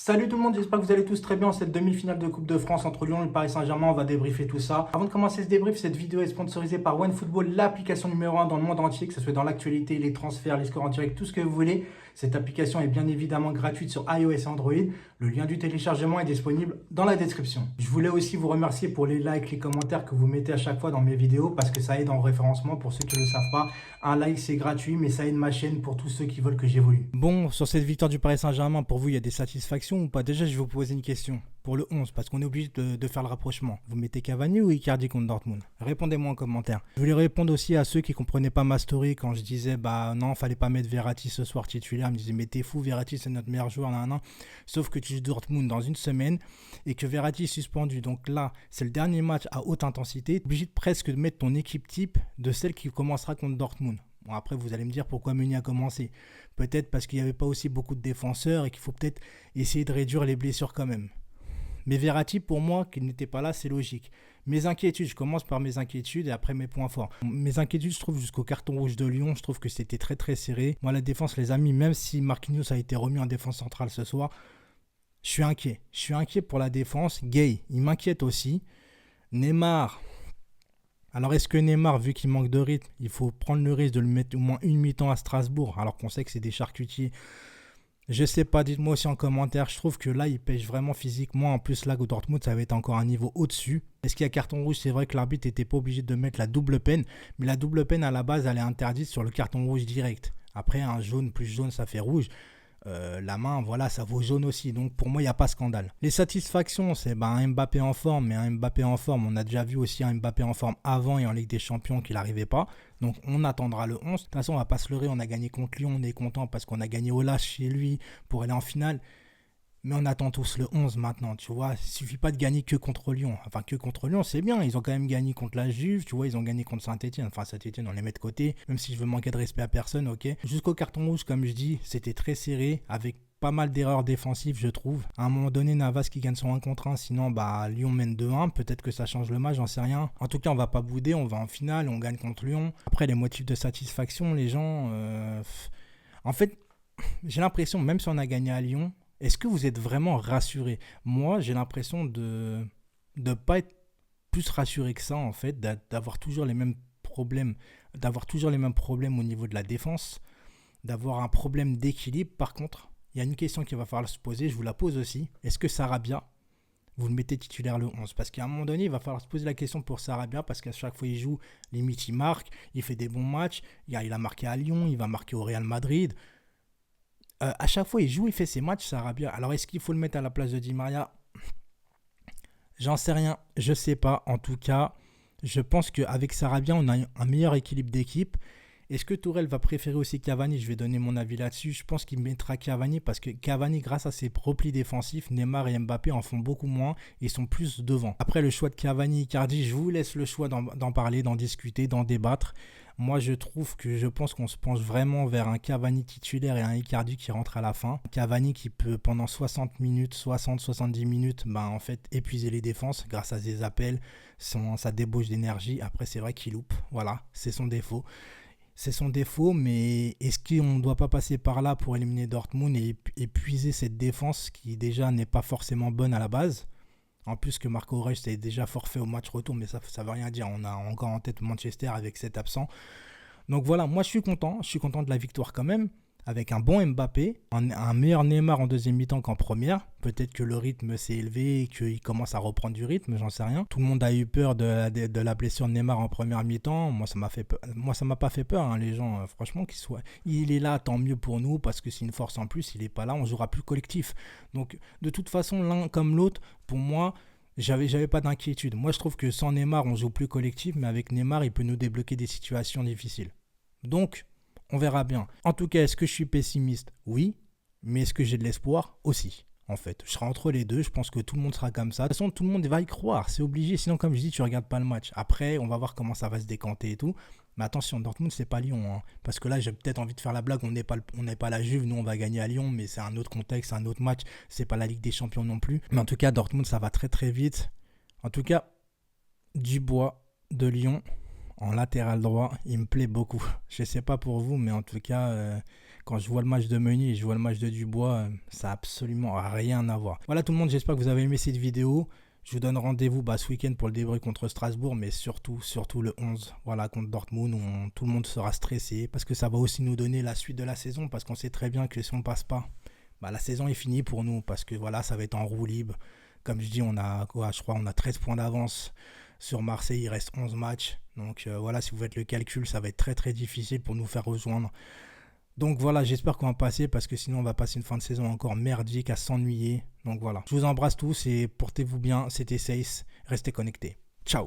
Salut tout le monde, j'espère que vous allez tous très bien en cette demi-finale de Coupe de France entre Lyon et le Paris Saint-Germain. On va débriefer tout ça. Avant de commencer ce débrief, cette vidéo est sponsorisée par OneFootball, l'application numéro 1 dans le monde entier, que ce soit dans l'actualité, les transferts, les scores en direct, tout ce que vous voulez. Cette application est bien évidemment gratuite sur iOS et Android. Le lien du téléchargement est disponible dans la description. Je voulais aussi vous remercier pour les likes, les commentaires que vous mettez à chaque fois dans mes vidéos parce que ça aide en référencement pour ceux qui ne le savent pas. Un like c'est gratuit mais ça aide ma chaîne pour tous ceux qui veulent que j'évolue. Bon, sur cette victoire du Paris Saint-Germain, pour vous il y a des satisfactions ou pas? Déjà je vais vous poser une question pour le 11 parce qu'on est obligé de faire le rapprochement. Vous mettez Cavani ou Icardi contre Dortmund? Répondez-moi en commentaire. Je voulais répondre aussi à ceux qui ne comprenaient pas ma story quand je disais bah non, fallait pas mettre Verratti ce soir titulaire. Ils me disaient mais t'es fou, Verratti c'est notre meilleur joueur, nan. Sauf que tu joues Dortmund dans une semaine et que Verratti est suspendu. Donc là, c'est le dernier match à haute intensité. Tu es obligé de presque de mettre ton équipe type de celle qui commencera contre Dortmund. Bon, après, vous allez me dire pourquoi Meunier a commencé. Peut-être parce qu'il n'y avait pas aussi beaucoup de défenseurs et qu'il faut peut-être essayer de réduire les blessures quand même. Mais Verratti, pour moi, qu'il n'était pas là, c'est logique. Mes inquiétudes, je commence par mes inquiétudes et après mes points forts. Mes inquiétudes, je trouve, jusqu'au carton rouge de Lyon, je trouve que c'était très très serré. Moi, la défense, les amis, même si Marquinhos a été remis en défense centrale ce soir, je suis inquiet. Je suis inquiet pour la défense. Gay, il m'inquiète aussi. Neymar. Alors, est-ce que Neymar, vu qu'il manque de rythme, il faut prendre le risque de le mettre au moins une mi-temps à Strasbourg, alors qu'on sait que c'est des charcutiers? Je sais pas, dites-moi aussi en commentaire. Je trouve que là, il pêche vraiment physiquement. En plus, là, au Dortmund, ça va être encore un niveau au-dessus. Est-ce qu'il y a carton rouge? C'est vrai que l'arbitre n'était pas obligé de mettre la double peine. Mais la double peine, à la base, elle est interdite sur le carton rouge direct. Après, un jaune plus jaune, ça fait rouge. La main, voilà, ça vaut jaune aussi. Donc pour moi, il n'y a pas scandale. Les satisfactions, c'est un Mbappé en forme. Mais un Mbappé en forme, on a déjà vu aussi un Mbappé en forme avant et en Ligue des Champions qu'il n'arrivait pas. Donc on attendra le 11. De toute façon, on ne va pas se leurrer. On a gagné contre Lyon. On est content parce qu'on a gagné au lâche chez lui pour aller en finale. Mais on attend tous le 11 maintenant, tu vois. Il suffit pas de gagner que contre Lyon. Enfin, que contre Lyon, c'est bien. Ils ont quand même gagné contre la Juve, tu vois. Ils ont gagné contre Saint-Etienne. Enfin, Saint-Etienne, on les met de côté. Même si je veux manquer de respect à personne, ok. Jusqu'au carton rouge, comme je dis, c'était très serré avec pas mal d'erreurs défensives, je trouve. À un moment donné, Navas qui gagne son 1 contre 1. Sinon, Lyon mène 2-1. Peut-être que ça change le match, j'en sais rien. En tout cas, on va pas bouder. On va en finale. On gagne contre Lyon. Après, les motifs de satisfaction, les gens... En fait, j'ai l'impression, même si on a gagné à Lyon, est-ce que vous êtes vraiment rassuré? Moi, j'ai l'impression de ne pas être plus rassuré que ça, en fait, d'avoir toujours les mêmes problèmes, au niveau de la défense, d'avoir un problème d'équilibre. Par contre, il y a une question qu'il va falloir se poser, je vous la pose aussi. Est-ce que Sarabia, vous le mettez titulaire le 11? Parce qu'à un moment donné, il va falloir se poser la question pour Sarabia, parce qu'à chaque fois il joue, limite il marque, il fait des bons matchs. Il a marqué à Lyon, il va marquer au Real Madrid. À chaque fois, il joue, il fait ses matchs, Sarabia. Alors, est-ce qu'il faut le mettre à la place de Di Maria? J'en sais rien, je sais pas. En tout cas, je pense qu'avec Sarabia, on a un meilleur équilibre d'équipe. Est-ce que Tourelle va préférer aussi Cavani? Je vais donner mon avis là-dessus. Je pense qu'il mettra Cavani parce que Cavani, grâce à ses replis défensifs, Neymar et Mbappé en font beaucoup moins et sont plus devant. Après, le choix de Cavani, Icardi, je vous laisse le choix d'en parler, d'en discuter, d'en débattre. Moi, je pense qu'on se penche vraiment vers un Cavani titulaire et un Icardi qui rentre à la fin. Cavani qui peut, pendant 60 minutes, 60-70 minutes, en fait, épuiser les défenses grâce à ses appels, sa débauche d'énergie. Après, c'est vrai qu'il loupe. Voilà, c'est son défaut. C'est son défaut, mais est-ce qu'on ne doit pas passer par là pour éliminer Dortmund et épuiser cette défense qui déjà n'est pas forcément bonne à la base? En plus que Marco Reus est déjà forfait au match retour, mais ça ne veut rien dire. On a encore en tête Manchester avec 7 absents. Donc voilà, moi je suis content de la victoire quand même, avec un bon Mbappé, un meilleur Neymar en deuxième mi-temps qu'en première. Peut-être que le rythme s'est élevé et qu'il commence à reprendre du rythme, j'en sais rien. Tout le monde a eu peur de la blessure de Neymar en première mi-temps. Moi ça m'a pas fait peur, hein, les gens. Franchement, il est là, tant mieux pour nous, parce que c'est une force en plus. Il n'est pas là, on jouera plus collectif. Donc de toute façon, l'un comme l'autre, pour moi, j'avais pas d'inquiétude. Moi je trouve que sans Neymar, on joue plus collectif, mais avec Neymar, il peut nous débloquer des situations difficiles. Donc, on verra bien. En tout cas, est-ce que je suis pessimiste? Oui. Mais est-ce que j'ai de l'espoir? Aussi. En fait, je serai entre les deux. Je pense que tout le monde sera comme ça. De toute façon, tout le monde va y croire. C'est obligé. Sinon, comme je dis, tu regardes pas le match. Après, on va voir comment ça va se décanter et tout. Mais attention, Dortmund, c'est pas Lyon. Hein. Parce que là, j'ai peut-être envie de faire la blague. On n'est pas la Juve. Nous, on va gagner à Lyon. Mais c'est un autre contexte, un autre match. C'est pas la Ligue des Champions non plus. Mais en tout cas, Dortmund, ça va très très vite. En tout cas, Dubois de Lyon en latéral droit, il me plaît beaucoup. Je sais pas pour vous, mais en tout cas, quand je vois le match de Meunier et je vois le match de Dubois, ça n'a absolument rien à voir. Voilà tout le monde, j'espère que vous avez aimé cette vidéo. Je vous donne rendez-vous ce week-end pour le débrief contre Strasbourg, mais surtout le 11, voilà, contre Dortmund, où tout le monde sera stressé, parce que ça va aussi nous donner la suite de la saison, parce qu'on sait très bien que si on ne passe pas, la saison est finie pour nous, parce que voilà, ça va être en roue libre. Comme je dis, on a 13 points d'avance sur Marseille, il reste 11 matchs. Donc voilà, si vous faites le calcul, ça va être très très difficile pour nous faire rejoindre. Donc voilà, j'espère qu'on va passer parce que sinon on va passer une fin de saison encore merdique à s'ennuyer. Donc voilà, je vous embrasse tous et portez-vous bien, c'était Seis, restez connectés. Ciao.